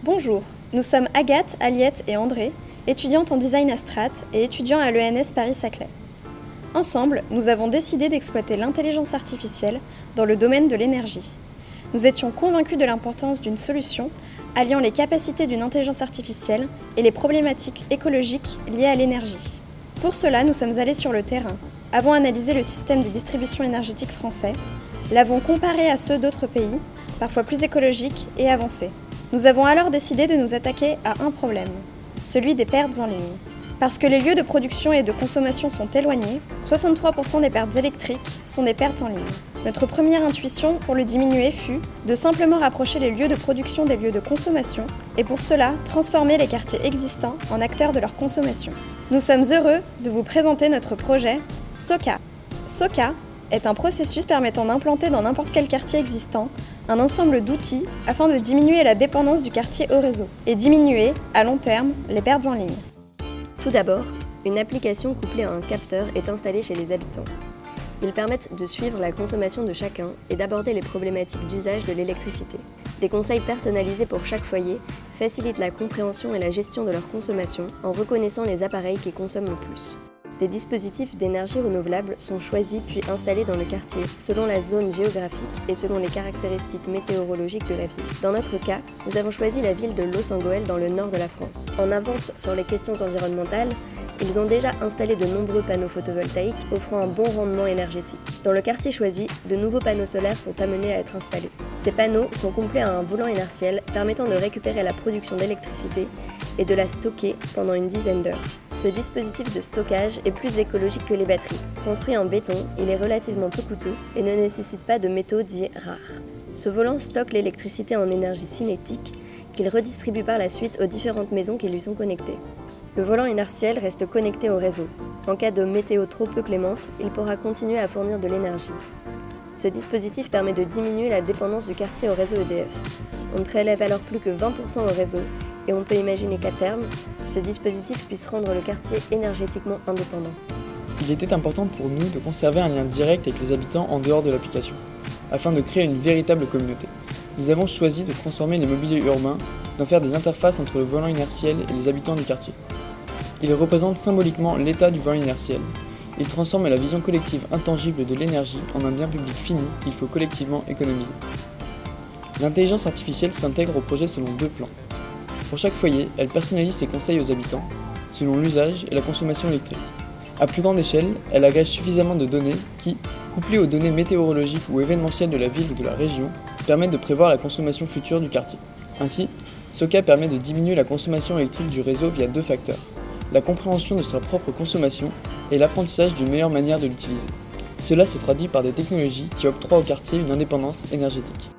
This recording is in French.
Bonjour, nous sommes Agathe, Aliette et André, étudiantes en design à Strat et étudiants à l'ENS Paris-Saclay. Ensemble, nous avons décidé d'exploiter l'intelligence artificielle dans le domaine de l'énergie. Nous étions convaincus de l'importance d'une solution alliant les capacités d'une intelligence artificielle et les problématiques écologiques liées à l'énergie. Pour cela, nous sommes allés sur le terrain, avons analysé le système de distribution énergétique français, l'avons comparé à ceux d'autres pays, parfois plus écologiques et avancés. Nous avons alors décidé de nous attaquer à un problème, celui des pertes en ligne. Parce que les lieux de production et de consommation sont éloignés, 63% des pertes électriques sont des pertes en ligne. Notre première intuition pour le diminuer fut de simplement rapprocher les lieux de production des lieux de consommation et pour cela, transformer les quartiers existants en acteurs de leur consommation. Nous sommes heureux de vous présenter notre projet SOCA. SOCA est un processus permettant d'implanter dans n'importe quel quartier existant un ensemble d'outils afin de diminuer la dépendance du quartier au réseau et diminuer, à long terme, les pertes en ligne. Tout d'abord, une application couplée à un capteur est installée chez les habitants. Ils permettent de suivre la consommation de chacun et d'aborder les problématiques d'usage de l'électricité. Des conseils personnalisés pour chaque foyer facilitent la compréhension et la gestion de leur consommation en reconnaissant les appareils qui consomment le plus. Des dispositifs d'énergie renouvelable sont choisis puis installés dans le quartier selon la zone géographique et selon les caractéristiques météorologiques de la ville. Dans notre cas, nous avons choisi la ville de Los Angeles dans le nord de la France. En avance sur les questions environnementales, ils ont déjà installé de nombreux panneaux photovoltaïques offrant un bon rendement énergétique. Dans le quartier choisi, de nouveaux panneaux solaires sont amenés à être installés. Ces panneaux sont complets à un volant inertiel permettant de récupérer la production d'électricité et de la stocker pendant une dizaine d'heures. Ce dispositif de stockage est plus écologique que les batteries. Construit en béton, il est relativement peu coûteux et ne nécessite pas de métaux dits rares. Ce volant stocke l'électricité en énergie cinétique qu'il redistribue par la suite aux différentes maisons qui lui sont connectées. Le volant inertiel reste connecté au réseau. En cas de météo trop peu clémente, il pourra continuer à fournir de l'énergie. Ce dispositif permet de diminuer la dépendance du quartier au réseau EDF. On ne prélève alors plus que 20% au réseau et on peut imaginer qu'à terme, ce dispositif puisse rendre le quartier énergétiquement indépendant. Il était important pour nous de conserver un lien direct avec les habitants en dehors de l'application, afin de créer une véritable communauté. Nous avons choisi de transformer les mobiliers urbains, d'en faire des interfaces entre le volant inertiel et les habitants du quartier. Ils représentent symboliquement l'état du volant inertiel. Ils transforment la vision collective intangible de l'énergie en un bien public fini qu'il faut collectivement économiser. L'intelligence artificielle s'intègre au projet selon deux plans. Pour chaque foyer, elle personnalise ses conseils aux habitants, selon l'usage et la consommation électrique. À plus grande échelle, elle agrège suffisamment de données qui, couplées aux données météorologiques ou événementielles de la ville ou de la région, permettent de prévoir la consommation future du quartier. Ainsi, SOCA permet de diminuer la consommation électrique du réseau via deux facteurs: la compréhension de sa propre consommation et l'apprentissage d'une meilleure manière de l'utiliser. Cela se traduit par des technologies qui octroient au quartier une indépendance énergétique.